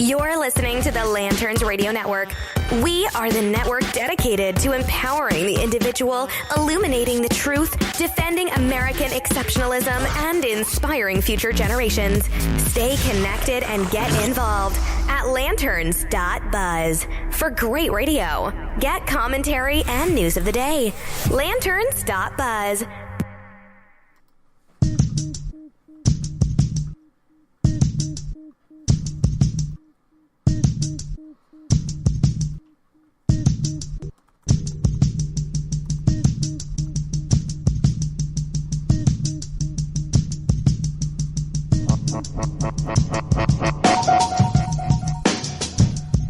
You're listening to the Lanterns Radio Network. We are the network dedicated to empowering the individual, illuminating the truth, defending American exceptionalism, and inspiring future generations. Stay connected and get involved at lanterns.buzz. For great radio, get commentary and news of the day. Lanterns.buzz.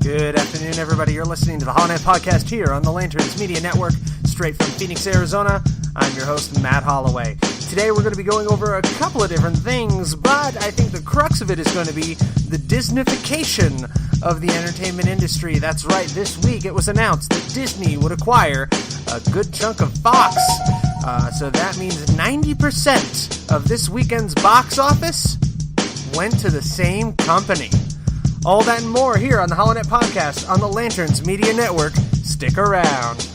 Good afternoon, everybody. You're listening to the Holonet Podcast here on the Lanterns Media Network, straight from Phoenix, Arizona. I'm your host, Matt Holloway. Today we're going to be going over a couple of different things, but I think the crux of it is going to be the Disneyfication of the entertainment industry. That's right, this week it was announced that Disney would acquire a good chunk of Fox. So that means 90% of this weekend's box office went to the same company. All that and more here on the Holonet Podcast on the Lanterns Media Network. Stick around.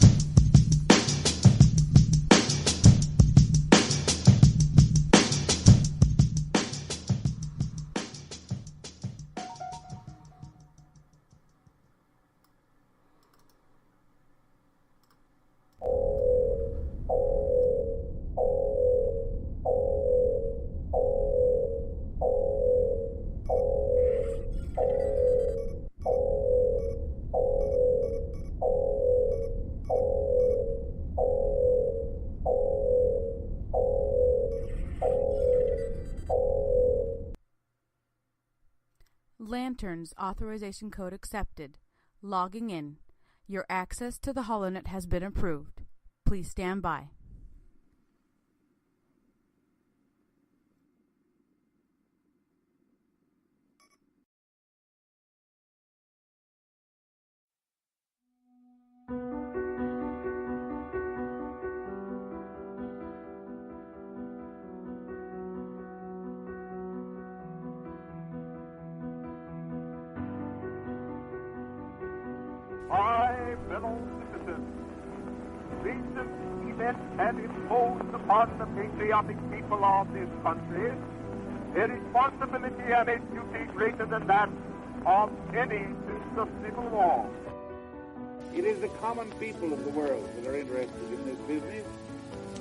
Lanterns authorization code accepted. Logging in. Your access to the Holonet has been approved. Please stand by. Fellow citizens, recent events have imposed upon the patriotic people of this country a responsibility and a duty greater than that of any since the Civil War. It is the common people of the world that are interested in this business.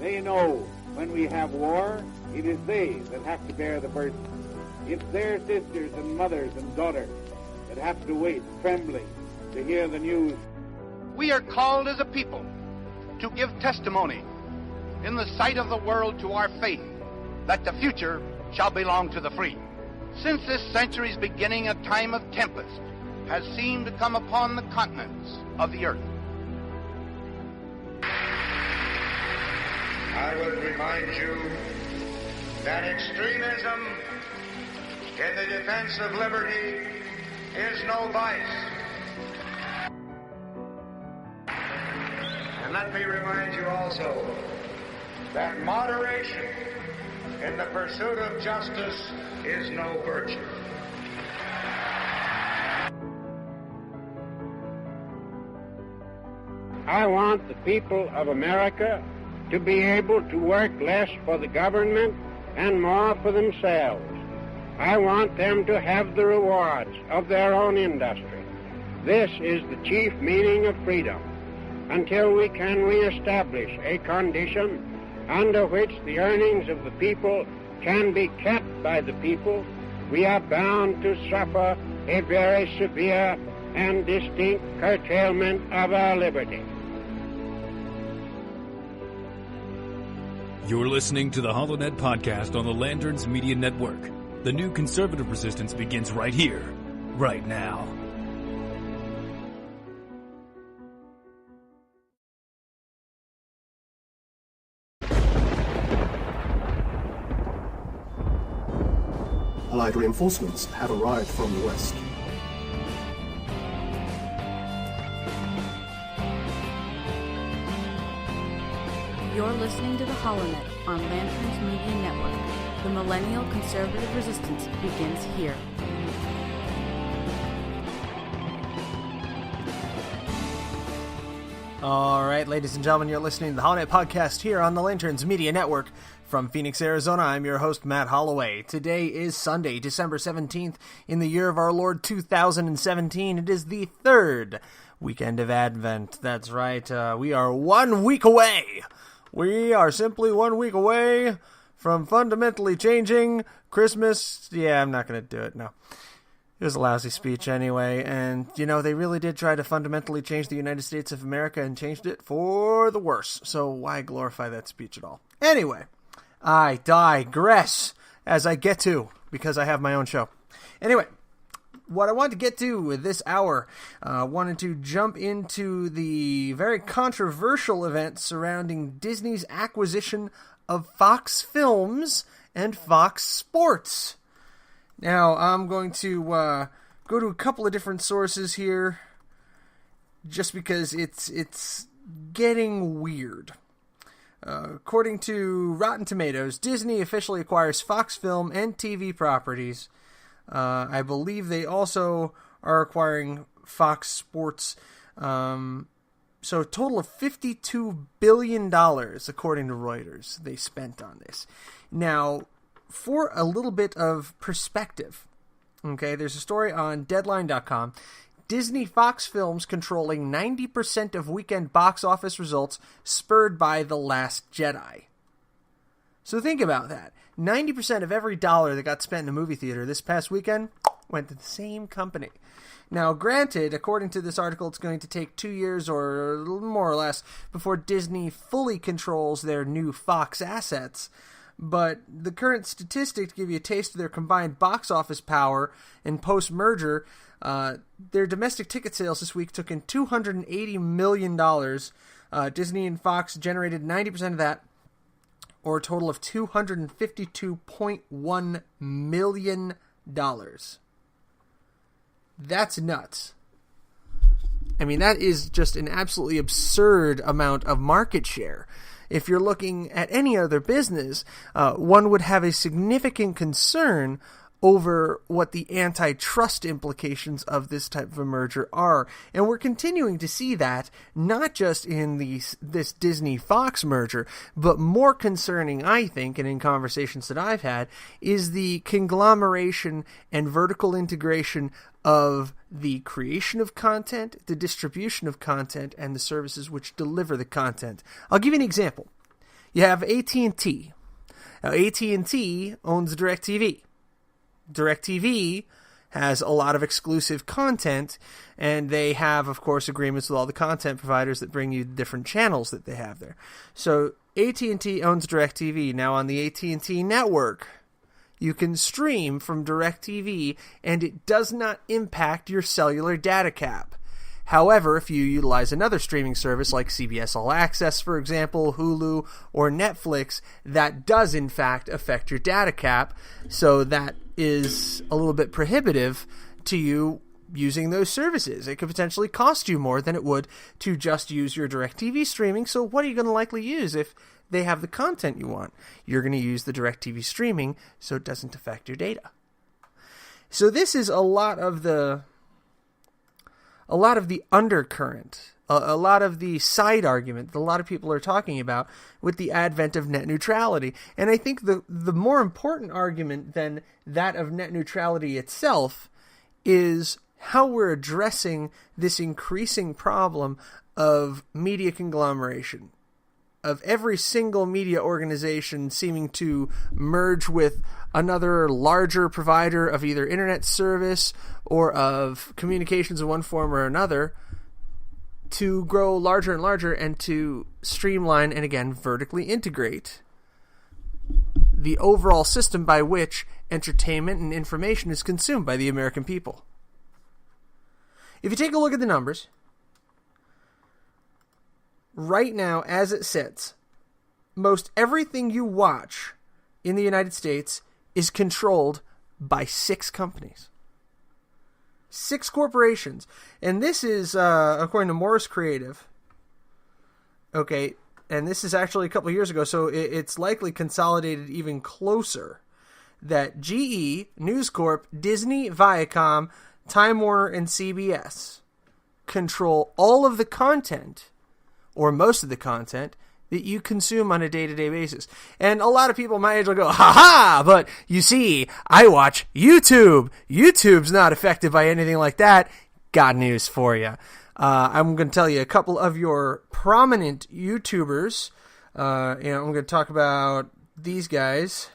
They know when we have war, it is they that have to bear the burden. It's their sisters and mothers and daughters that have to wait, trembling, to hear the news. We are called as a people to give testimony in the sight of the world to our faith that the future shall belong to the free. Since this century's beginning, a time of tempest has seemed to come upon the continents of the earth. I would remind you that extremism in the defense of liberty is no vice. And let me remind you also that moderation in the pursuit of justice is no virtue. I want the people of America to be able to work less for the government and more for themselves. I want them to have the rewards of their own industry. This is the chief meaning of freedom. Until we can reestablish a condition under which the earnings of the people can be kept by the people, we are bound to suffer a very severe and distinct curtailment of our liberty. You're listening to the Holonet Podcast on the Lanterns Media Network. The new conservative resistance begins right here, right now. Allied reinforcements have arrived from the west. You're listening to the Holonet on Lanterns Media Network. The millennial conservative resistance begins here. All right, ladies and gentlemen, you're listening to the Holiday Podcast here on the Lanterns Media Network. From Phoenix, Arizona, I'm your host, Matt Holloway. Today is Sunday, December 17th, in the year of our Lord 2017. It is the third weekend of Advent. That's right, we are 1 week away. We are simply 1 week away from fundamentally changing Christmas. Yeah, I'm not going to do it, no. It was a lousy speech anyway, and, you know, they really did try to fundamentally change the United States of America and changed it for the worse, so why glorify that speech at all? Anyway, I digress as I get to, because I have my own show. Anyway, what I want to get to with this hour, wanted to jump into the very controversial event surrounding Disney's acquisition of Fox Films and Fox Sports. Now, I'm going to go to a couple of different sources here, just because it's getting weird. According to Rotten Tomatoes, Disney officially acquires Fox Film and TV properties. I believe they also are acquiring Fox Sports. So a total of $52 billion, according to Reuters, they spent on this. Now, for a little bit of perspective, okay, there's a story on Deadline.com. Disney Fox Films controlling 90% of weekend box office results spurred by The Last Jedi. So think about that. 90% of every dollar that got spent in a movie theater this past weekend went to the same company. Now, granted, according to this article, it's going to take 2 years or more or less before Disney fully controls their new Fox assets. But the current statistic, to give you a taste of their combined box office power and post-merger, their domestic ticket sales this week took in $280 million. Disney and Fox generated 90% of that, or a total of $252.1 million. That's nuts. I mean, that is just an absolutely absurd amount of market share. If you're looking at any other business, one would have a significant concern over what the antitrust implications of this type of a merger are. And we're continuing to see that, not just in this Disney-Fox merger, but more concerning, I think, and in conversations that I've had, is the conglomeration and vertical integration of the creation of content, the distribution of content, and the services which deliver the content. I'll give you an example. You have AT&T. Now, AT&T owns DirecTV. DirecTV has a lot of exclusive content, and they have, of course, agreements with all the content providers that bring you different channels that they have there. So AT&T owns DirecTV. Now, on the AT&T network, you can stream from DirecTV, and it does not impact your cellular data cap. However, if you utilize another streaming service like CBS All Access, for example, Hulu, or Netflix, that does in fact affect your data cap, so that is a little bit prohibitive to you using those services. It could potentially cost you more than it would to just use your DirecTV streaming, so what are you going to likely use if they have the content you want? You're going to use the DirecTV streaming so it doesn't affect your data. So this is a lot of the undercurrent, a lot of the side argument that a lot of people are talking about with the advent of net neutrality. And I think the more important argument than that of net neutrality itself is how we're addressing this increasing problem of media conglomeration, of every single media organization seeming to merge with another larger provider of either internet service or of communications in one form or another, to grow larger and larger and to streamline and, again, vertically integrate the overall system by which entertainment and information is consumed by the American people. If you take a look at the numbers, right now, as it sits, most everything you watch in the United States is controlled by 6 companies. 6 corporations. And this is, according to Morris Creative, okay, and this is actually a couple of years ago, so it's likely consolidated even closer, that GE, News Corp, Disney, Viacom, Time Warner, and CBS control all of the content or most of the content that you consume on a day-to-day basis. And a lot of people my age will go, ha-ha, but you see, I watch YouTube. YouTube's not affected by anything like that. Got news for you. I'm going to tell you a couple of your prominent YouTubers. I'm going to talk about these guys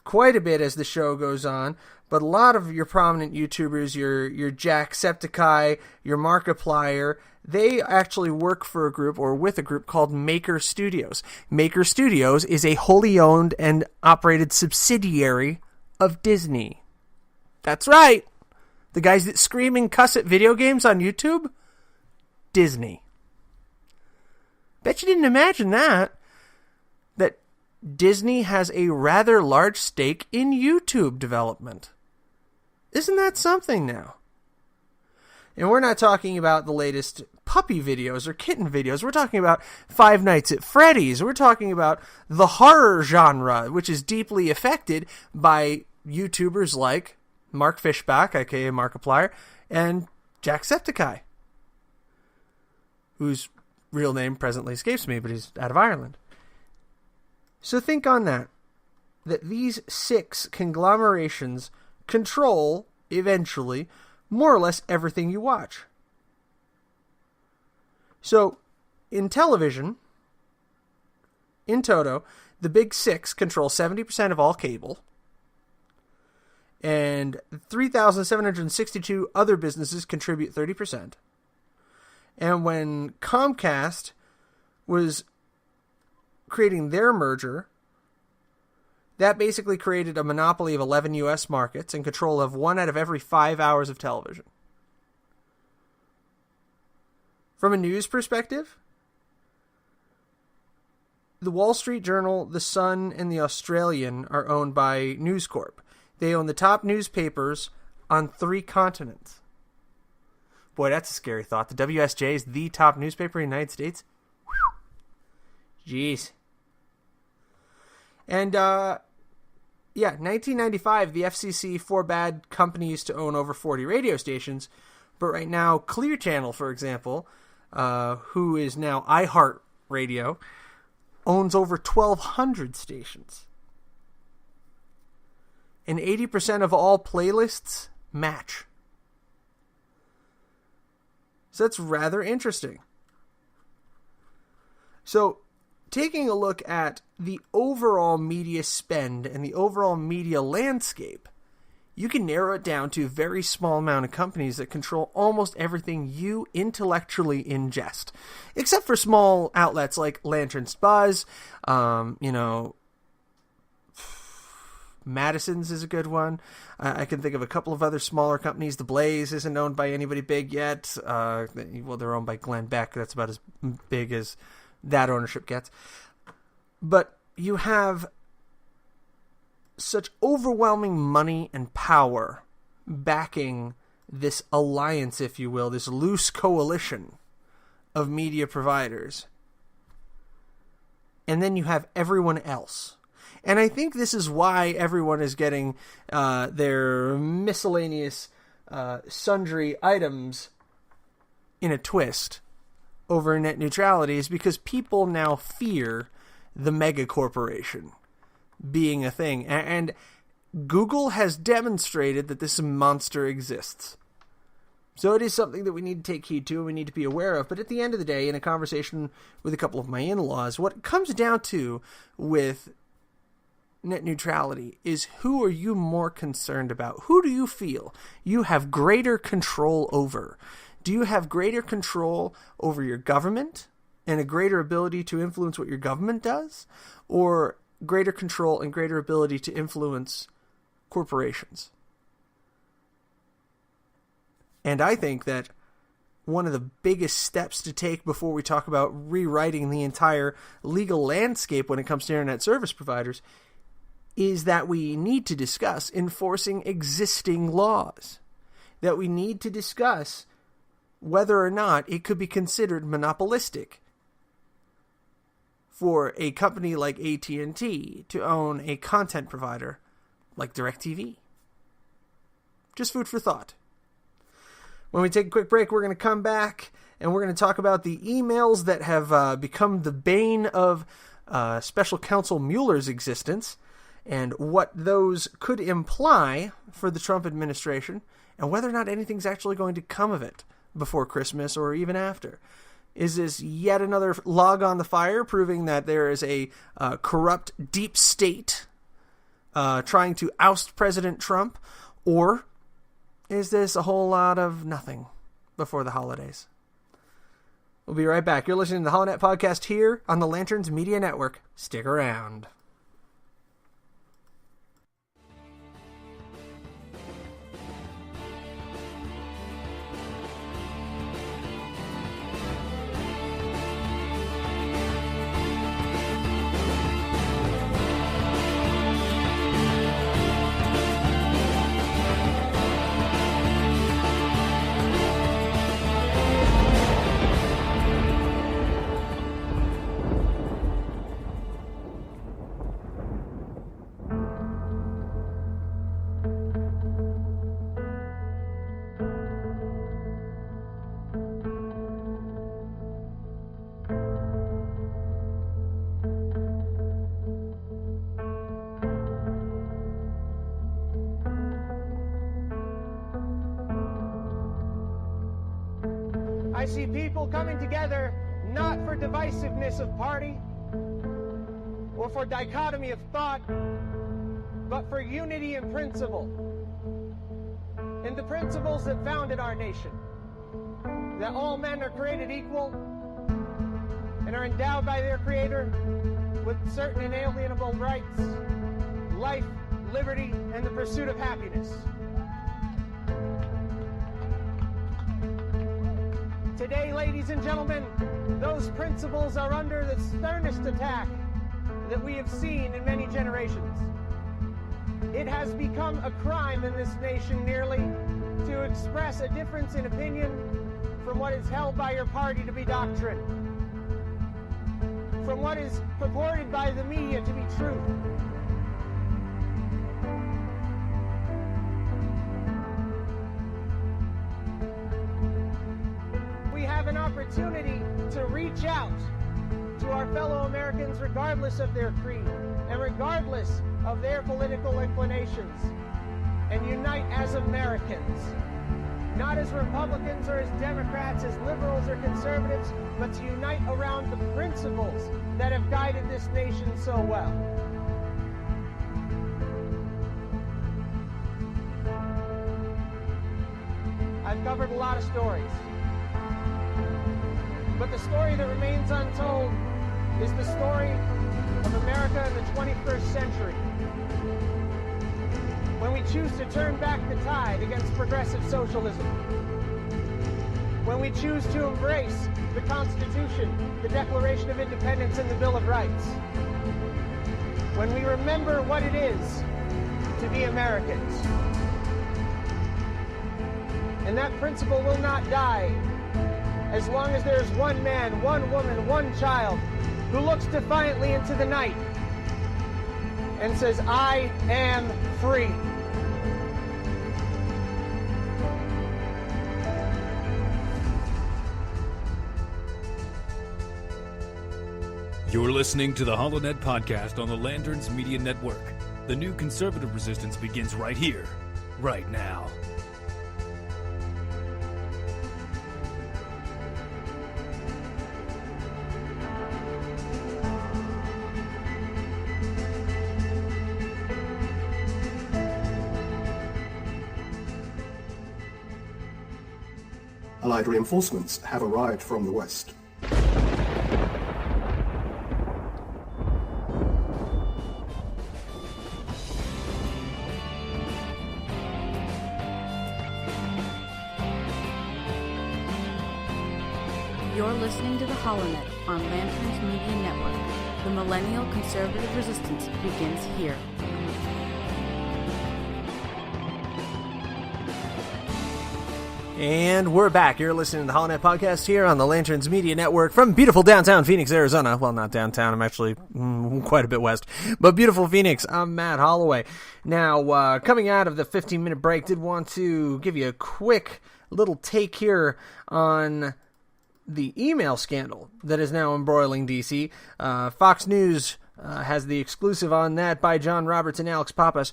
quite a bit as the show goes on. But a lot of your prominent YouTubers, your Jacksepticeye, your Markiplier, they actually work for a group or with a group called Maker Studios. Maker Studios is a wholly owned and operated subsidiary of Disney. That's right. The guys that scream and cuss at video games on YouTube? Disney. Bet you didn't imagine that Disney has a rather large stake in YouTube development. Isn't that something now? And we're not talking about the latest puppy videos or kitten videos. We're talking about Five Nights at Freddy's. We're talking about the horror genre, which is deeply affected by YouTubers like Mark Fishback, aka Markiplier, and Jacksepticeye, whose real name presently escapes me, but he's out of Ireland. So think on that these 6 conglomerations control, eventually, more or less everything you watch. So, in television, in toto, the big 6 control 70% of all cable, and 3,762 other businesses contribute 30%. And when Comcast was creating their merger, that basically created a monopoly of 11 U.S. markets and control of 1 out of every 5 hours of television. From a news perspective, the Wall Street Journal, The Sun, and The Australian are owned by News Corp. They own the top newspapers on 3 continents. Boy, that's a scary thought. The WSJ is the top newspaper in the United States? Whew. Jeez. And, 1995, the FCC forbade companies to own over 40 radio stations, but right now, Clear Channel, for example, who is now iHeartRadio, owns over 1,200 stations. And 80% of all playlists match. So that's rather interesting. So, taking a look at the overall media spend and the overall media landscape, you can narrow it down to a very small amount of companies that control almost everything you intellectually ingest. Except for small outlets like Lantern's Buzz, Madison's is a good one. I can think of a couple of other smaller companies. The Blaze isn't owned by anybody big yet. They're owned by Glenn Beck. That's about as big as that ownership gets. But you have such overwhelming money and power backing this alliance, if you will, this loose coalition of media providers. And then you have everyone else. And I think this is why everyone is getting their miscellaneous sundry items in a twist over net neutrality, is because people now fear the mega corporation being a thing. And Google has demonstrated that this monster exists. So it is something that we need to take heed to and we need to be aware of. But at the end of the day, in a conversation with a couple of my in-laws, what it comes down to with net neutrality is, who are you more concerned about? Who do you feel you have greater control over? Do you have greater control over your government and a greater ability to influence what your government does? Or greater control and greater ability to influence corporations? And I think that one of the biggest steps to take before we talk about rewriting the entire legal landscape when it comes to internet service providers is that we need to discuss enforcing existing laws. That we need to discuss whether or not it could be considered monopolistic for a company like AT&T to own a content provider like DirecTV. Just food for thought. When we take a quick break, we're going to come back and we're going to talk about the emails that have become the bane of Special Counsel Mueller's existence, and what those could imply for the Trump administration, and whether or not anything's actually going to come of it before Christmas or even after. Is this yet another log on the fire proving that there is a corrupt deep state trying to oust President Trump? Or is this a whole lot of nothing before the holidays? We'll be right back. You're listening to the Holonet Podcast here on the Lanterns Media Network. Stick around. I see people coming together not for divisiveness of party or for dichotomy of thought, but for unity in principle. In the principles that founded our nation, that all men are created equal and are endowed by their Creator with certain inalienable rights, life, liberty, and the pursuit of happiness. Today, ladies and gentlemen, those principles are under the sternest attack that we have seen in many generations. It has become a crime in this nation nearly to express a difference in opinion from what is held by your party to be doctrine, from what is purported by the media to be truth. We have an opportunity to reach out to our fellow Americans regardless of their creed and regardless of their political inclinations, and unite as Americans, not as Republicans or as Democrats, as liberals or conservatives, but to unite around the principles that have guided this nation so well. I've covered a lot of stories, but the story that remains untold is the story of America in the 21st century, when we choose to turn back the tide against progressive socialism, when we choose to embrace the Constitution, the Declaration of Independence, and the Bill of Rights, when we remember what it is to be Americans. And that principle will not die as long as there is one man, one woman, one child who looks defiantly into the night and says, I am free. You're listening to the Holonet Podcast on the Lanterns Media Network. The new conservative resistance begins right here, right now. Allied reinforcements have arrived from the west. You're listening to the Holonet on Lanterns Media Network. The millennial conservative resistance begins here. And we're back. You're listening to the Holonet Podcast here on the Lanterns Media Network from beautiful downtown Phoenix, Arizona. Well, not downtown. I'm actually quite a bit west. But beautiful Phoenix. I'm Matt Holloway. Now, coming out of the 15-minute break, did want to give you a quick little take here on the email scandal that is now embroiling D.C. Fox News has the exclusive on that by John Roberts and Alex Pappas.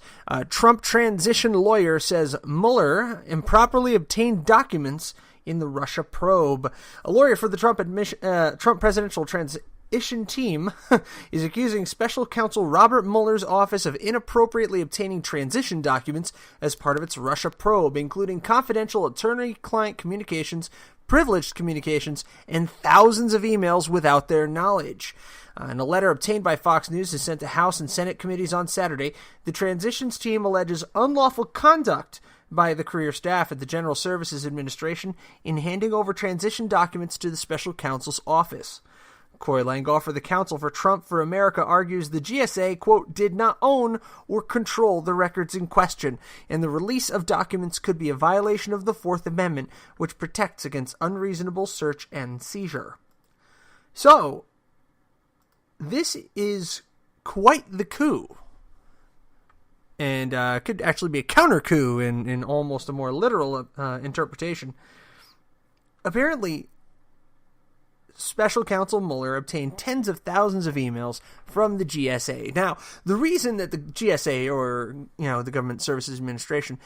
Trump transition lawyer says Mueller improperly obtained documents in the Russia probe. A lawyer for the Trump presidential transition team is accusing special counsel Robert Mueller's office of inappropriately obtaining transition documents as part of its Russia probe, including confidential attorney-client communications, privileged communications, and thousands of emails without their knowledge. In a letter obtained by Fox News is sent to House and Senate committees on Saturday, the transitions team alleges unlawful conduct by the career staff at the General Services Administration in handing over transition documents to the special counsel's office. Corey Langoffer, the counsel for Trump for America, argues the GSA, quote, did not own or control the records in question, and the release of documents could be a violation of the Fourth Amendment, which protects against unreasonable search and seizure. So, this is quite the coup, and could actually be a counter coup in almost a more literal interpretation. Apparently, Special Counsel Mueller obtained tens of thousands of emails from the GSA. Now, the reason that the GSA, or the Government Services Administration,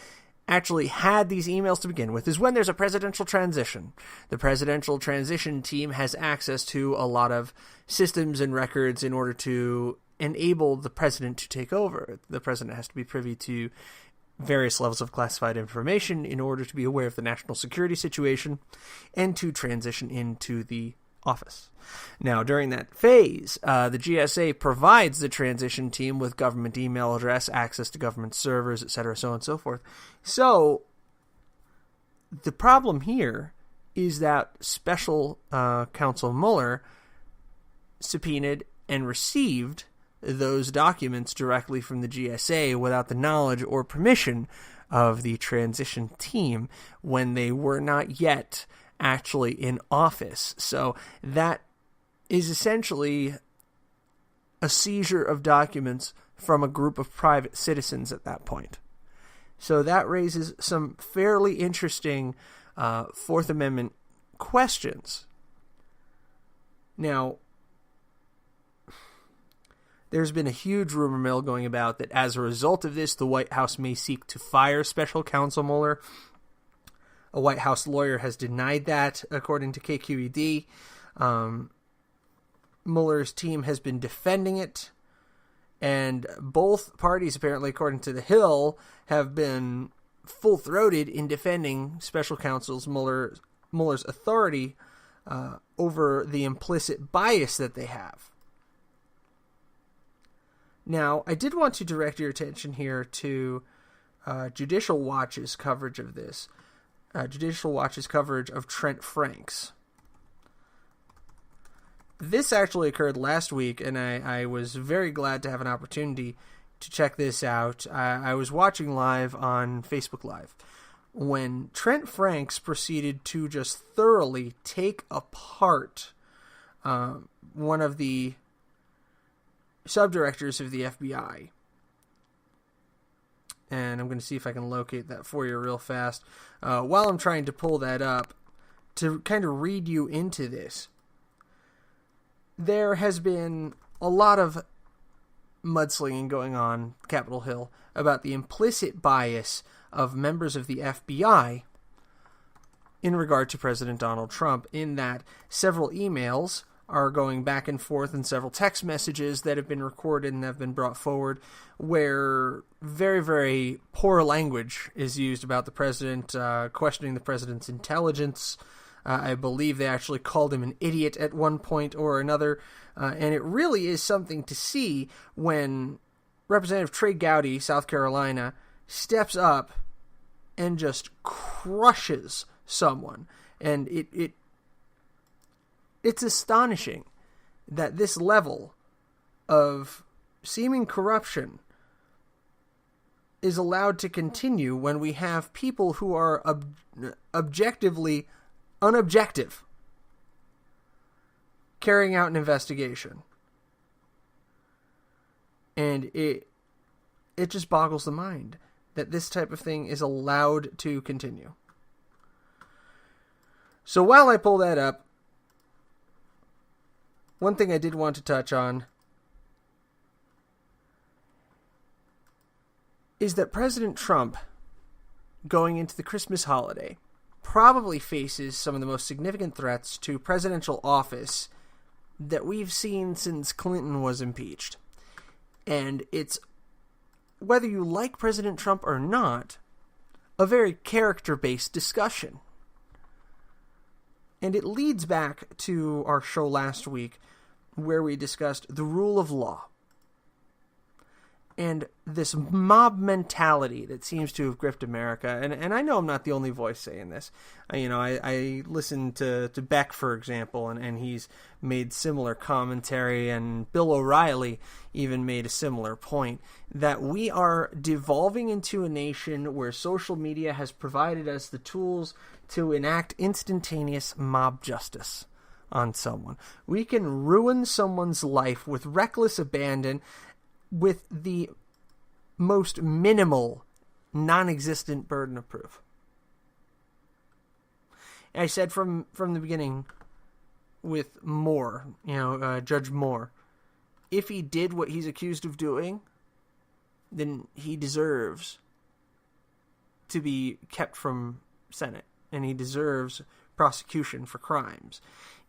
actually had these emails to begin with is when there's a presidential transition. The presidential transition team has access to a lot of systems and records in order to enable the president to take over. The president has to be privy to various levels of classified information in order to be aware of the national security situation and to transition into the office. Now, during that phase, the GSA provides the transition team with government email address, access to government servers, etc., so on and so forth. So, the problem here is that Special Counsel Mueller subpoenaed and received those documents directly from the GSA without the knowledge or permission of the transition team when they were not yet actually in office. So that is essentially a seizure of documents from a group of private citizens at that point. So that raises some fairly interesting Fourth Amendment questions. Now, there's been a huge rumor mill going about that as a result of this, the White House may seek to fire Special Counsel Mueller. A White House lawyer has denied that, according to KQED. Mueller's team has been defending it, and both parties, apparently, according to The Hill, have been full-throated in defending Special Counsel Mueller's authority over the implicit bias that they have. Now, I did want to direct your attention here to Judicial Watch's coverage of this. Judicial Watch's coverage of Trent Franks. This actually occurred last week, and I was very glad to have an opportunity to check this out. I was watching live on Facebook Live when Trent Franks proceeded to just thoroughly take apart one of the subdirectors of the FBI. And I'm going to see if I can locate that for you real fast. While I'm trying to pull that up, to kind of read you into this, there has been a lot of mudslinging going on Capitol Hill about the implicit bias of members of the FBI in regard to President Donald Trump, in that several emails are going back and forth and several text messages that have been recorded and have been brought forward where very, very poor language is used about the president, questioning the president's intelligence. I believe they actually called him an idiot at one point or another. And it really is something to see when Representative Trey Gowdy, South Carolina, steps up and just crushes someone. And it's astonishing that this level of seeming corruption is allowed to continue when we have people who are objectively unobjective carrying out an investigation. And it just boggles the mind that this type of thing is allowed to continue. So while I pull that up, one thing I did want to touch on is that President Trump, going into the Christmas holiday, probably faces some of the most significant threats to presidential office that we've seen since Clinton was impeached. And it's, whether you like President Trump or not, a very character-based discussion. And it leads back to our show last week where we discussed the rule of law and this mob mentality that seems to have gripped America. And I know I'm not the only voice saying this. I listened to Beck, for example, and he's made similar commentary, and Bill O'Reilly even made a similar point, that we are devolving into a nation where social media has provided us the tools to enact instantaneous mob justice on someone. We can ruin someone's life with reckless abandon with the most minimal, non-existent burden of proof. I said from the beginning with Moore, Judge Moore, if he did what he's accused of doing, then he deserves to be kept from Senate, and he deserves prosecution for crimes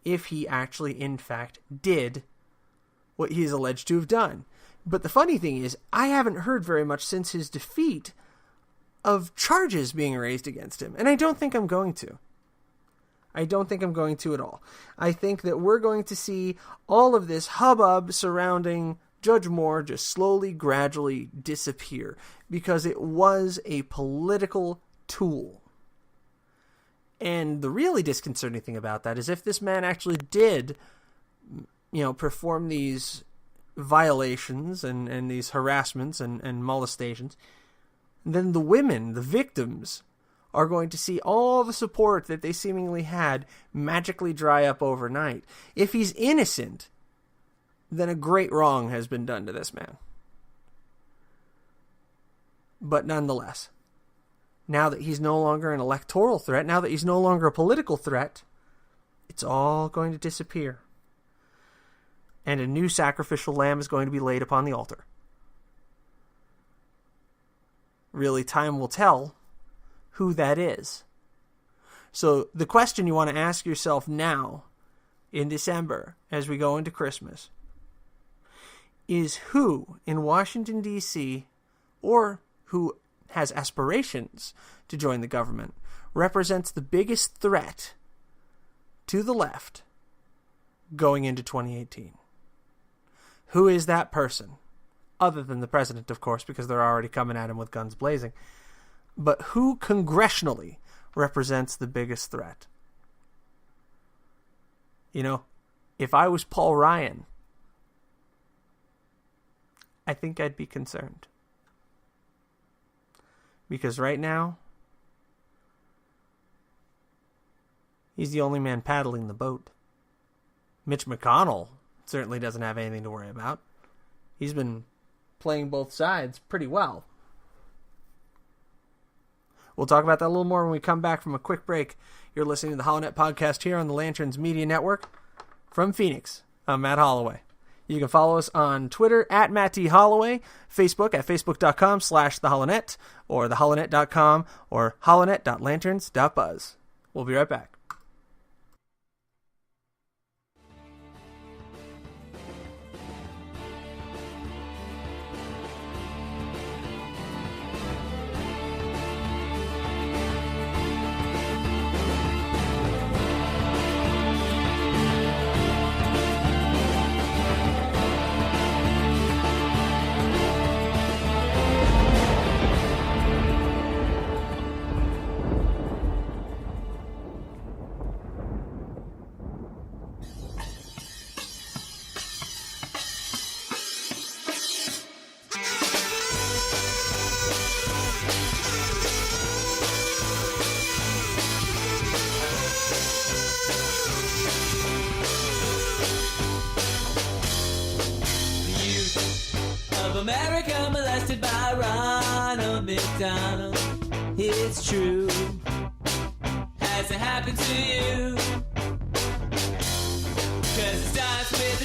if he actually, in fact, did what he is alleged to have done. But the funny thing is, I haven't heard very much since his defeat of charges being raised against him. And I don't think I'm going to. I don't think I'm going to at all. I think that we're going to see all of this hubbub surrounding Judge Moore just slowly, gradually disappear because it was a political tool. And the really disconcerting thing about that is if this man actually did, perform these violations and these harassments and molestations, then the women, the victims, are going to see all the support that they seemingly had magically dry up overnight. If he's innocent, then a great wrong has been done to this man. But nonetheless, now that he's no longer an electoral threat, now that he's no longer a political threat, it's all going to disappear. And a new sacrificial lamb is going to be laid upon the altar. Really, time will tell who that is. So the question you want to ask yourself now, in December, as we go into Christmas, is who in Washington, D.C., or who has aspirations to join the government, represents the biggest threat to the left going into 2018. Who is that person? Other than the president, of course, because they're already coming at him with guns blazing. But who congressionally represents the biggest threat? If I was Paul Ryan, I think I'd be concerned. Because right now, he's the only man paddling the boat. Mitch McConnell certainly doesn't have anything to worry about. He's been playing both sides pretty well. We'll talk about that a little more when we come back from a quick break. You're listening to the HoloNet podcast here on the Lanterns Media Network. From Phoenix, I'm Matt Holloway. You can follow us on Twitter at Matt T. Holloway, Facebook at facebook.com/theholonet, or theholonet.com, or holonet.lanterns.buzz. We'll be right back. America molested by Ronald McDonald. It's true. Has it happened to you? 'Cause it starts with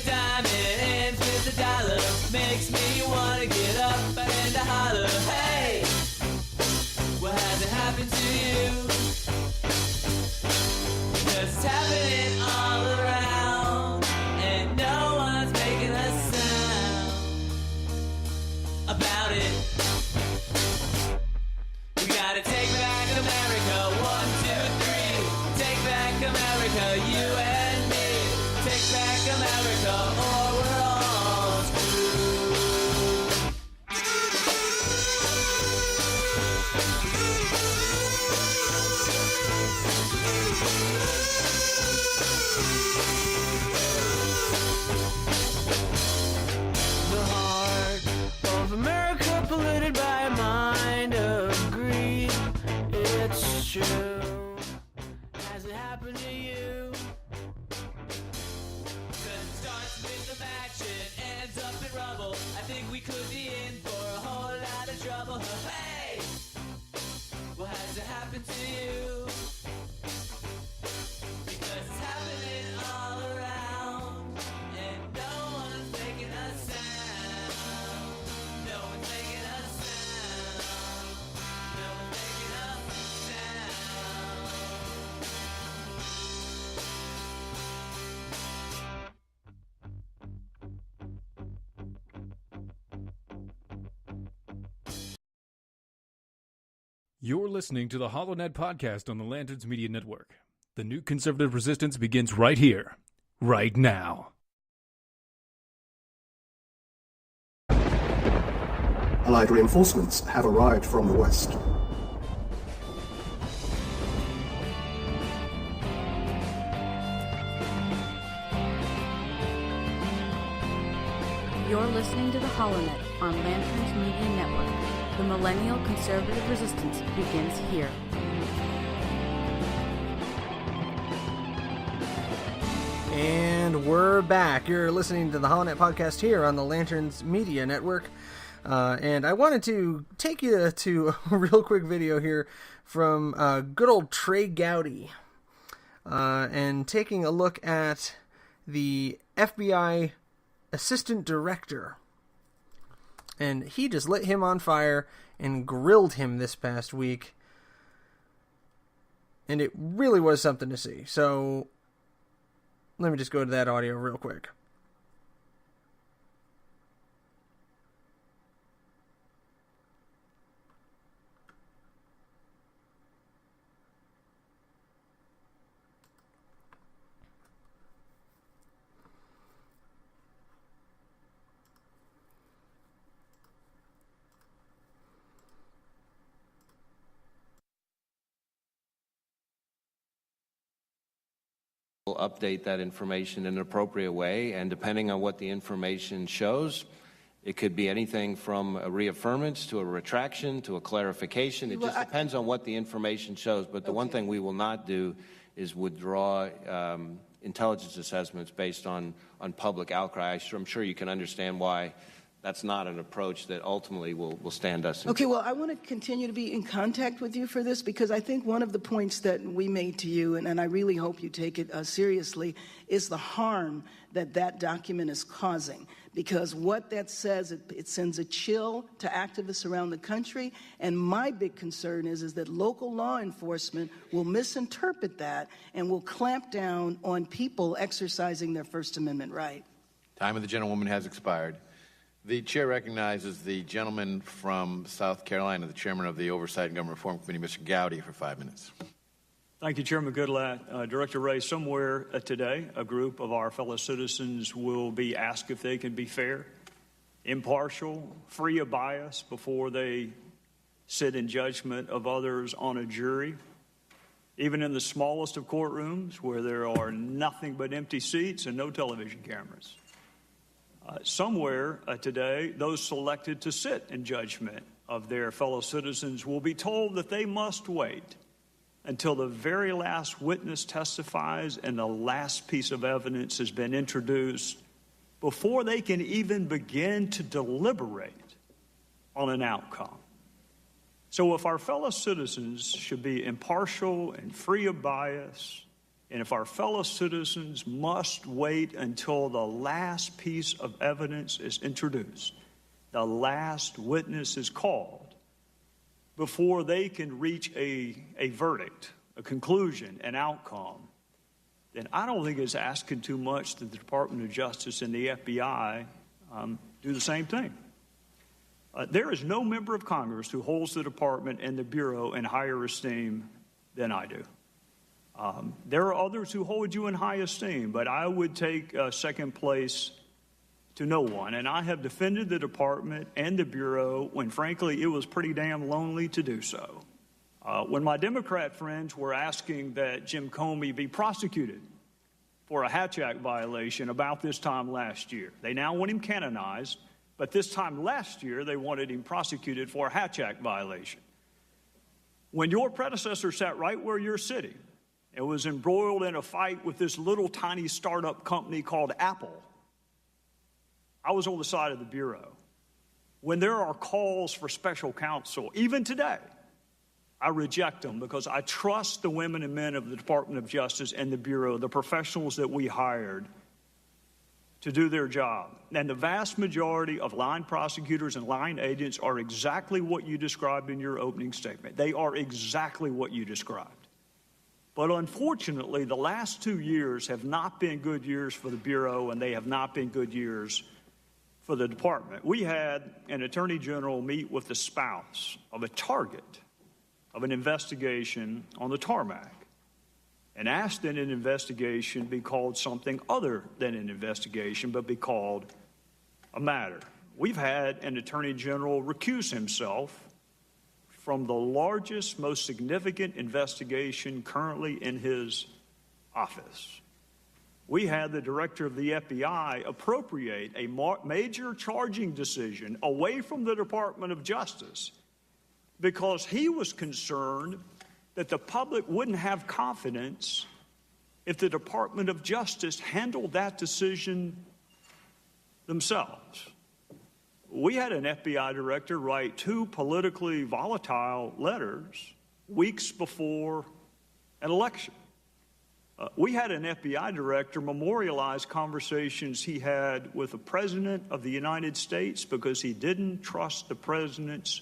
you and me. Take back America or we're all screwed. The heart of America polluted by a mind of greed. It's true. Has it happened to you? 'Cause it starts with a match and ends up in rubble. I think we could be in for a whole lot of trouble. Hey! What has it happened to you? Because it's happening all around, and no one's making a sound. No one's making a sound. No one's making a sound. You're listening to the HoloNet podcast on the Lanterns Media Network. The new conservative resistance begins right here, right now. Allied reinforcements have arrived from the west. You're listening to the HoloNet on Lanterns Media Network. The millennial conservative resistance begins here. And we're back. You're listening to the HoloNet podcast here on the Lanterns Media Network. And I wanted to take you to a real quick video here from good old Trey Gowdy. And taking a look at the FBI assistant director. And he just lit him on fire and grilled him this past week. And it really was something to see. So let me just go to that audio real quick. We'll update that information in an appropriate way, and depending on what the information shows, it could be anything from a reaffirmance to a retraction to a clarification. It just depends on what the information shows. But the one thing we will not do is withdraw intelligence assessments based on public outcry. I'm sure you can understand why that's not an approach that ultimately will stand us in. Okay, well, I want to continue to be in contact with you for this, because I think one of the points that we made to you, and I really hope you take it seriously, is the harm that that document is causing. Because what that says, it sends a chill to activists around the country, and my big concern is that local law enforcement will misinterpret that and will clamp down on people exercising their First Amendment right. Time of the gentlewoman has expired. The chair recognizes the gentleman from South Carolina, the chairman of the Oversight and Government Reform Committee, Mr. Gowdy, for 5 minutes. Thank you, Chairman Goodlatte. Director Ray, somewhere today, a group of our fellow citizens will be asked if they can be fair, impartial, free of bias before they sit in judgment of others on a jury. Even in the smallest of courtrooms where there are nothing but empty seats and no television cameras. Somewhere today, those selected to sit in judgment of their fellow citizens will be told that they must wait until the very last witness testifies and the last piece of evidence has been introduced before they can even begin to deliberate on an outcome. So if our fellow citizens should be impartial and free of bias, and if our fellow citizens must wait until the last piece of evidence is introduced, the last witness is called, before they can reach a verdict, a conclusion, an outcome, then I don't think it's asking too much that the Department of Justice and the FBI do the same thing. There is no member of Congress who holds the department and the Bureau in higher esteem than I do. There are others who hold you in high esteem, but I would take second place to no one. And I have defended the department and the Bureau when, frankly, it was pretty damn lonely to do so. When my Democrat friends were asking that Jim Comey be prosecuted for a Hatch Act violation about this time last year, they now want him canonized, but this time last year they wanted him prosecuted for a Hatch Act violation. When your predecessor sat right where you're sitting and was embroiled in a fight with this little tiny startup company called Apple, I was on the side of the Bureau. When there are calls for special counsel, even today, I reject them because I trust the women and men of the Department of Justice and the Bureau, the professionals that we hired to do their job. And the vast majority of line prosecutors and line agents are exactly what you described in your opening statement. They are exactly what you described. But unfortunately, the last 2 years have not been good years for the Bureau, and they have not been good years for the department. We had an attorney general meet with the spouse of a target of an investigation on the tarmac and asked that an investigation be called something other than an investigation, but be called a matter. We've had an attorney general recuse himself from the largest, most significant investigation currently in his office. We had the director of the FBI appropriate a major charging decision away from the Department of Justice because he was concerned that the public wouldn't have confidence if the Department of Justice handled that decision themselves. We had an FBI director write 2 politically volatile letters weeks before an election. We had an FBI director memorialize conversations he had with the President of the United States because he didn't trust the President's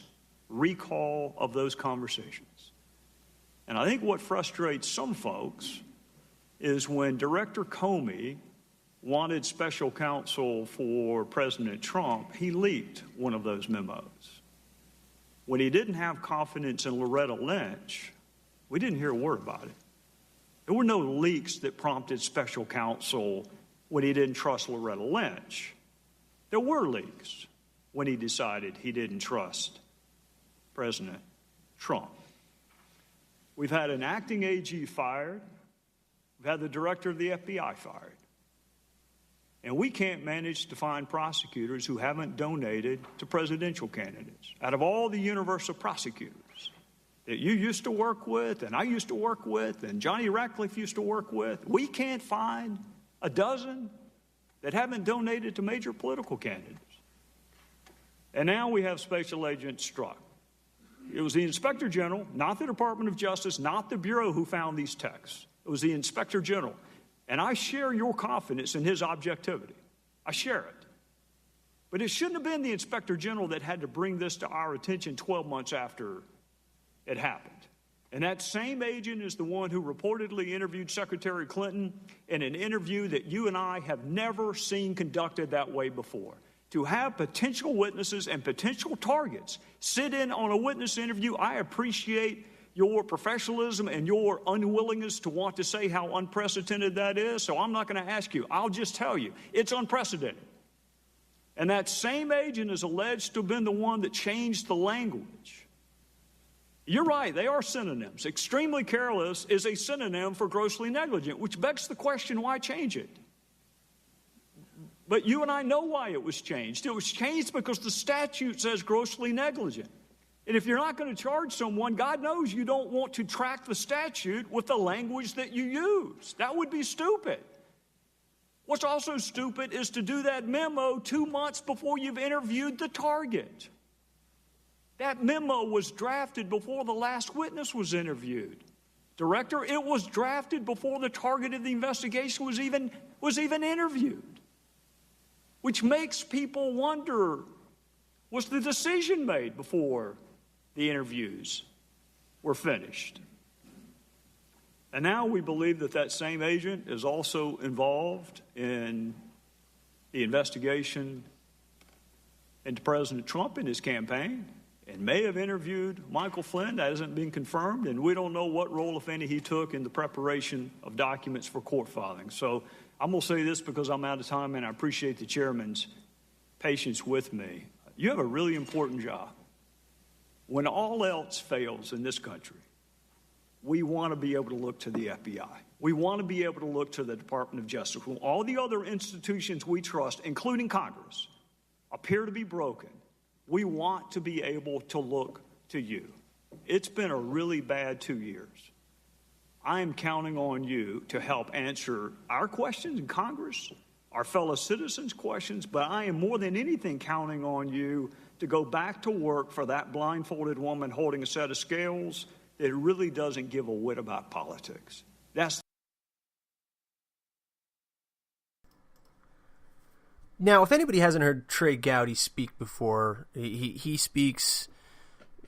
recall of those conversations. And I think what frustrates some folks is when Director Comey wanted special counsel for President Trump, he leaked one of those memos. When he didn't have confidence in Loretta Lynch, we didn't hear a word about it. There were no leaks that prompted special counsel when he didn't trust Loretta Lynch. There were leaks when he decided he didn't trust President Trump. We've had an acting AG fired. We've had the director of the FBI fired. And we can't manage to find prosecutors who haven't donated to presidential candidates. Out of all the universe of prosecutors that you used to work with, and I used to work with, and Johnny Ratcliffe used to work with, we can't find a dozen that haven't donated to major political candidates. And now we have Special Agent Strzok. It was the Inspector General, not the Department of Justice, not the Bureau who found these texts. It was the Inspector General. And I share your confidence in his objectivity. I share it. But it shouldn't have been the Inspector General that had to bring this to our attention 12 months after it happened. And that same agent is the one who reportedly interviewed Secretary Clinton in an interview that you and I have never seen conducted that way before. To have potential witnesses and potential targets sit in on a witness interview, I appreciate your professionalism and your unwillingness to want to say how unprecedented that is, so I'm not going to ask you. I'll just tell you, it's unprecedented. And that same agent is alleged to have been the one that changed the language. You're right, they are synonyms. Extremely careless is a synonym for grossly negligent, which begs the question, why change it? But you and I know why it was changed. It was changed because the statute says grossly negligent. And if you're not going to charge someone, God knows you don't want to track the statute with the language that you use. That would be stupid. What's also stupid is to do that memo 2 months before you've interviewed the target. That memo was drafted before the last witness was interviewed. Director, it was drafted before the target of the investigation was even interviewed. Which makes people wonder, was the decision made before the interviews were finished? And now we believe that that same agent is also involved in the investigation into President Trump and his campaign. and may have interviewed Michael Flynn. That hasn't been confirmed, and we don't know what role, if any, he took in the preparation of documents for court filings. So I'm going to say this because I'm out of time, and I appreciate the chairman's patience with me. You have a really important job. When all else fails in this country, we want to be able to look to the FBI. We want to be able to look to the Department of Justice. When all the other institutions we trust, including Congress, appear to be broken, we want to be able to look to you. It's been a really bad 2 years. I am counting on you to help answer our questions in Congress, our fellow citizens' questions, but I am more than anything counting on you to go back to work for that blindfolded woman holding a set of scales that really doesn't give a whit about politics. That's Now, if anybody hasn't heard Trey Gowdy speak before, he speaks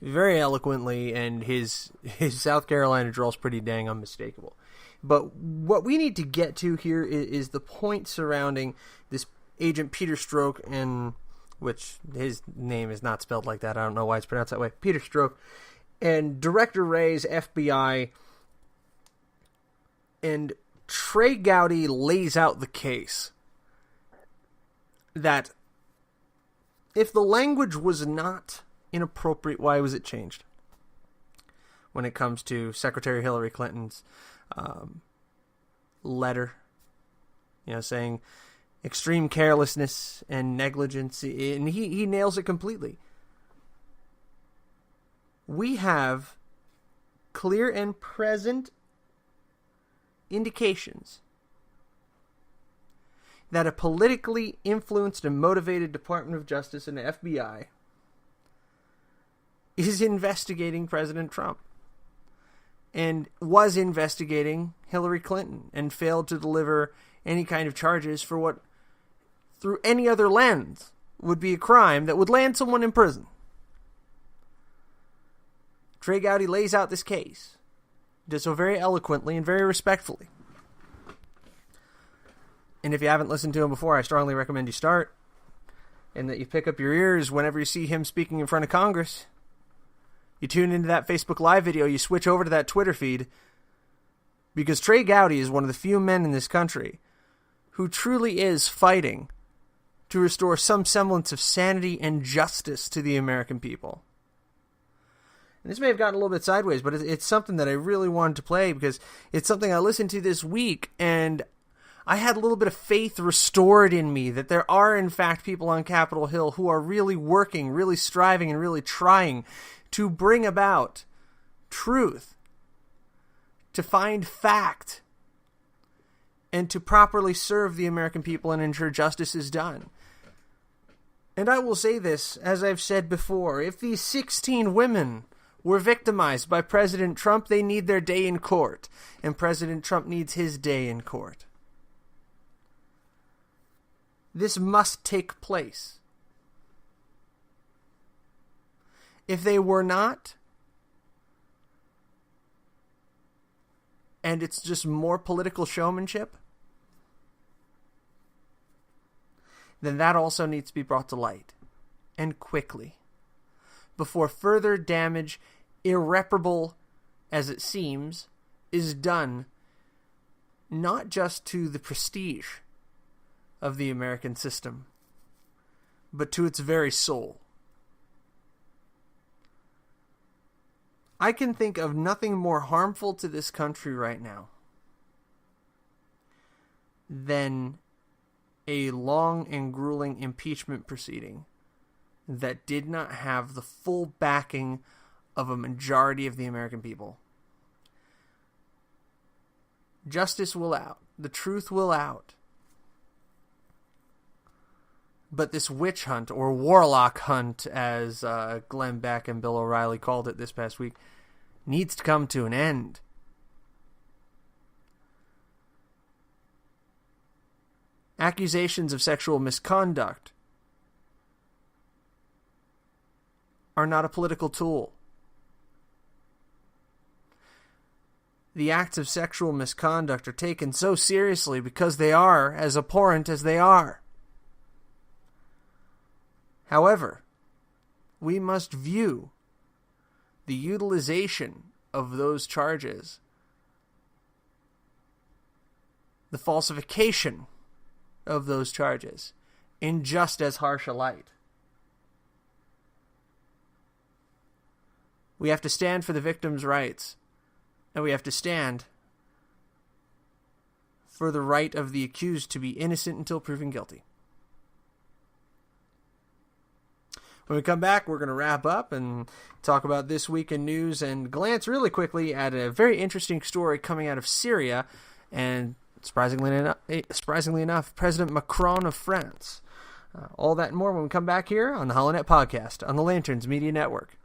very eloquently, and his South Carolina drawl's pretty dang unmistakable. But what we need to get to here is the point surrounding this Agent Peter Stroke, and which his name is not spelled like that. I don't know why it's pronounced that way. Peter Stroke, and Director Wray's FBI, and Trey Gowdy lays out the case that if the language was not inappropriate, why was it changed? When it comes to Secretary Hillary Clinton's letter, saying extreme carelessness and negligence, and he nails it completely. We have clear and present indications that a politically influenced and motivated Department of Justice and the FBI is investigating President Trump and was investigating Hillary Clinton and failed to deliver any kind of charges for what, through any other lens, would be a crime that would land someone in prison. Trey Gowdy lays out this case, does so very eloquently and very respectfully. And if you haven't listened to him before, I strongly recommend you start, and that you pick up your ears whenever you see him speaking in front of Congress. You tune into that Facebook Live video, you switch over to that Twitter feed, because Trey Gowdy is one of the few men in this country who truly is fighting to restore some semblance of sanity and justice to the American people. And this may have gotten a little bit sideways, but it's something that I really wanted to play because it's something I listened to this week, and I had a little bit of faith restored in me that there are, in fact, people on Capitol Hill who are really working, really striving, and really trying to bring about truth, to find fact, and to properly serve the American people and ensure justice is done. And I will say this, as I've said before, if these 16 women were victimized by President Trump, they need their day in court, and President Trump needs his day in court. This must take place. If they were not, and it's just more political showmanship, then that also needs to be brought to light, and quickly, before further damage, irreparable as it seems, is done, not just to the prestige of the American system, but to its very soul. I can think of nothing more harmful to this country right now than a long and grueling impeachment proceeding that did not have the full backing of a majority of the American people. Justice will out. The truth will out. But this witch hunt, or warlock hunt, as Glenn Beck and Bill O'Reilly called it this past week, needs to come to an end. Accusations of sexual misconduct are not a political tool. The acts of sexual misconduct are taken so seriously because they are as abhorrent as they are. However, we must view the utilization of those charges, the falsification of those charges, in just as harsh a light. We have to stand for the victims' rights, and we have to stand for the right of the accused to be innocent until proven guilty. When we come back, we're going to wrap up and talk about this week in news and glance really quickly at a very interesting story coming out of Syria and, surprisingly enough, President Macron of France. All that and more when we come back here on the HoloNet Podcast on the Lanterns Media Network.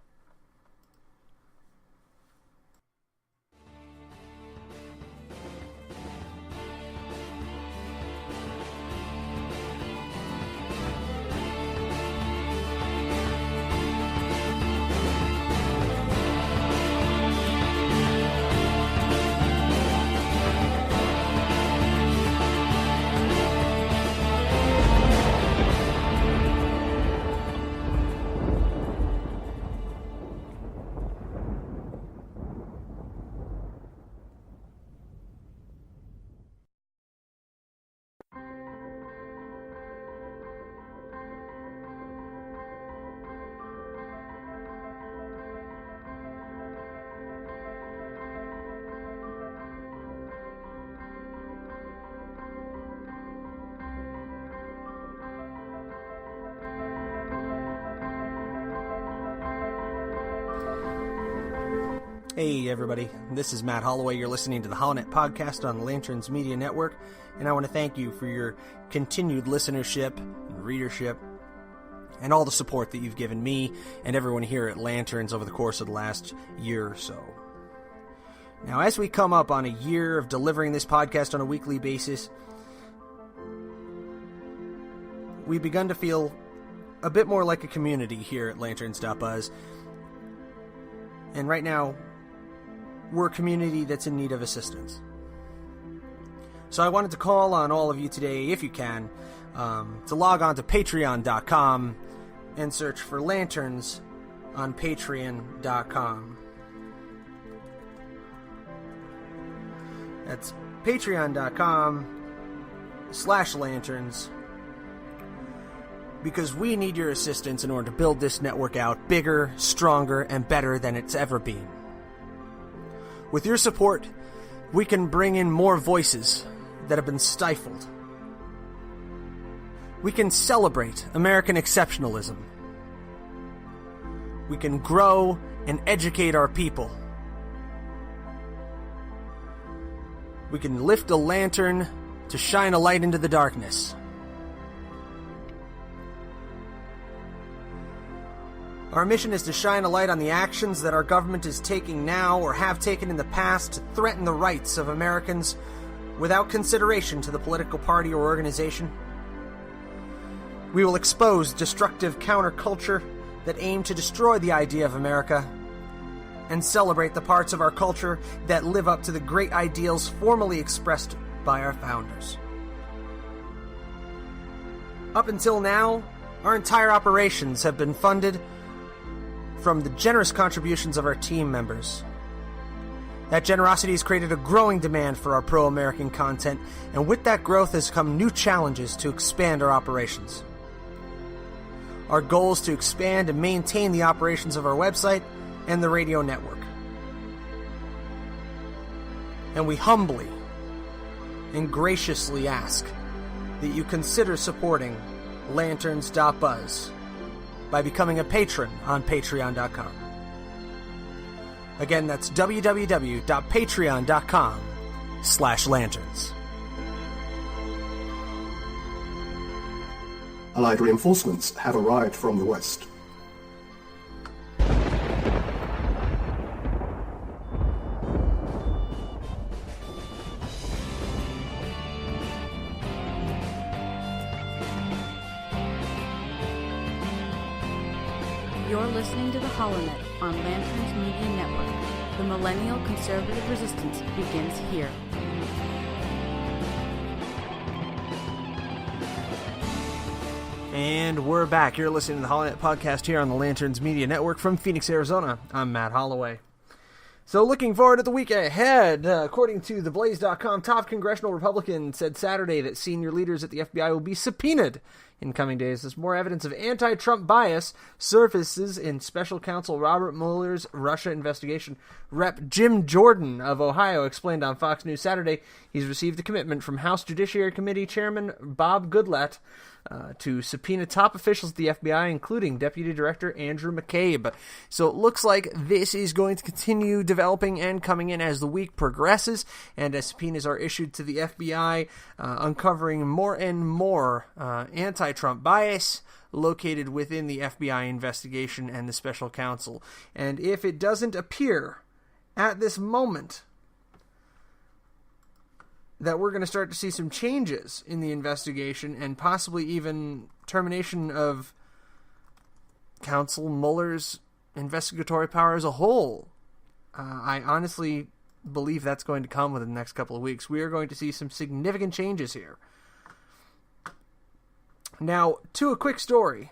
Hey everybody, this is Matt Holloway. You're listening to the HoloNet Podcast on the Lanterns Media Network, and I want to thank you for your continued listenership and readership and all the support that you've given me and everyone here at Lanterns over the course of the last year or so. Now, as we come up on a year of delivering this podcast on a weekly basis, we've begun to feel a bit more like a community here at Lanterns.buzz, and right now, we're a community that's in need of assistance. So I wanted to call on all of you today, if you can, to log on to patreon.com and search for Lanterns on patreon.com. That's patreon.com/lanterns, because we need your assistance in order to build this network out bigger, stronger, and better than it's ever been. With your support, we can bring in more voices that have been stifled. We can celebrate American exceptionalism. We can grow and educate our people. We can lift a lantern to shine a light into the darkness. Our mission is to shine a light on the actions that our government is taking now or have taken in the past to threaten the rights of Americans without consideration to the political party or organization. We will expose destructive counterculture that aim to destroy the idea of America and celebrate the parts of our culture that live up to the great ideals formally expressed by our founders. Up until now, our entire operations have been funded from the generous contributions of our team members. That generosity has created a growing demand for our pro-American content, and with that growth has come new challenges to expand our operations. Our goal is to expand and maintain the operations of our website and the radio network. And we humbly and graciously ask that you consider supporting Lanterns.buzz by becoming a patron on patreon.com. Again, that's www.patreon.com/lanterns. Allied reinforcements have arrived from the west. You're listening to the HoloNet on Lanterns Media Network. The millennial conservative resistance begins here. And we're back. You're listening to the HoloNet podcast here on the Lanterns Media Network from Phoenix, Arizona. I'm Matt Holloway. So looking forward to the week ahead. According to TheBlaze.com, top congressional Republican said Saturday that senior leaders at the FBI will be subpoenaed in coming days as more evidence of anti-Trump bias surfaces in Special Counsel Robert Mueller's Russia investigation. Rep. Jim Jordan of Ohio explained on Fox News Saturday he's received a commitment from House Judiciary Committee Chairman Bob Goodlatte to subpoena top officials at the FBI, including Deputy Director Andrew McCabe. So it looks like this is going to continue developing and coming in as the week progresses, and as subpoenas are issued to the FBI, uncovering more and more anti-Trump bias located within the FBI investigation and the special counsel. And if it doesn't appear at this moment that we're going to start to see some changes in the investigation and possibly even termination of Counsel Mueller's investigatory power as a whole, I honestly believe that's going to come within the next couple of weeks. We are going to see some significant changes here. Now, to a quick story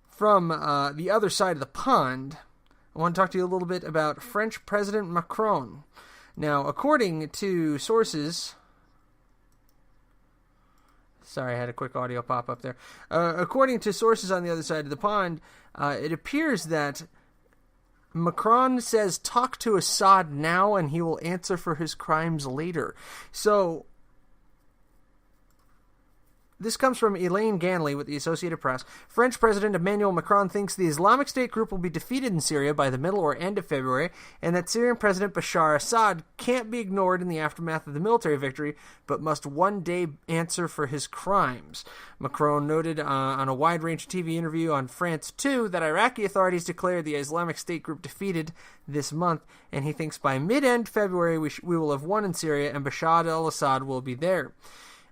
from the other side of the pond, I want to talk to you a little bit about French President Macron. Now, according to sources... Sorry, I had a quick audio pop up there. According to sources on the other side of the pond, it appears that Macron says, talk to Assad now and he will answer for his crimes later. So, this comes from Elaine Ganley with the Associated Press. French President Emmanuel Macron thinks the Islamic State group will be defeated in Syria by the middle or end of February, and that Syrian President Bashar Assad can't be ignored in the aftermath of the military victory, but must one day answer for his crimes. Macron noted on a wide-range TV interview on France 2 that Iraqi authorities declared the Islamic State group defeated this month, and he thinks by mid-end February we will have won in Syria and Bashar al-Assad will be there.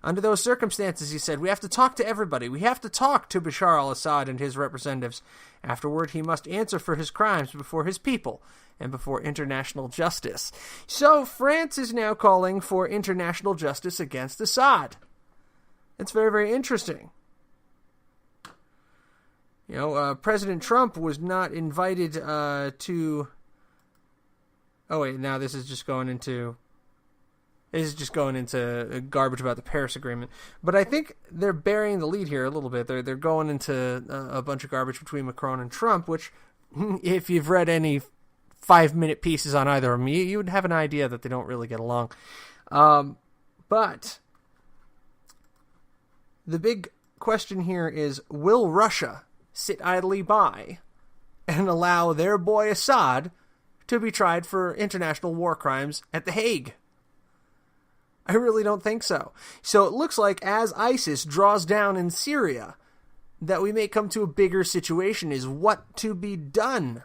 Under those circumstances, he said, we have to talk to everybody. We have to talk to Bashar al-Assad and his representatives. Afterward, he must answer for his crimes before his people and before international justice. So, France is now calling for international justice against Assad. It's very, very interesting. You know, President Trump was not invited to... Oh, wait, now this is just going into garbage about the Paris Agreement. But I think they're burying the lead here a little bit. They're going into a bunch of garbage between Macron and Trump, which, if you've read any 5-minute pieces on either of them, you would have an idea that they don't really get along. But the big question here is, will Russia sit idly by and allow their boy Assad to be tried for international war crimes at The Hague? I really don't think so. So it looks like as ISIS draws down in Syria, that we may come to a bigger situation is what to be done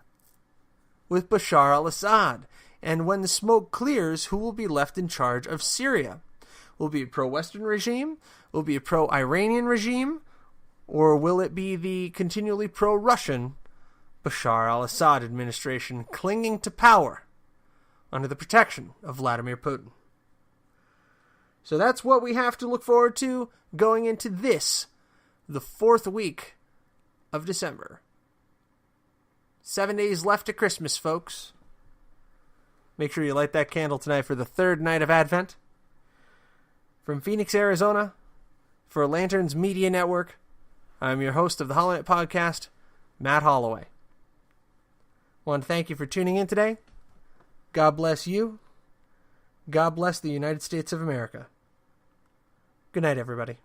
with Bashar al-Assad. And when the smoke clears, who will be left in charge of Syria? Will it be a pro-Western regime? Will it be a pro-Iranian regime? Or will it be the continually pro-Russian Bashar al-Assad administration clinging to power under the protection of Vladimir Putin? So that's what we have to look forward to going into this, the 4th week of December. 7 days left to Christmas, folks. Make sure you light that candle tonight for the 3rd night of Advent. From Phoenix, Arizona, for Lanterns Media Network, I'm your host of the HoloNet podcast, Matt Holloway. I want to thank you for tuning in today. God bless you. God bless the United States of America. Good night, everybody.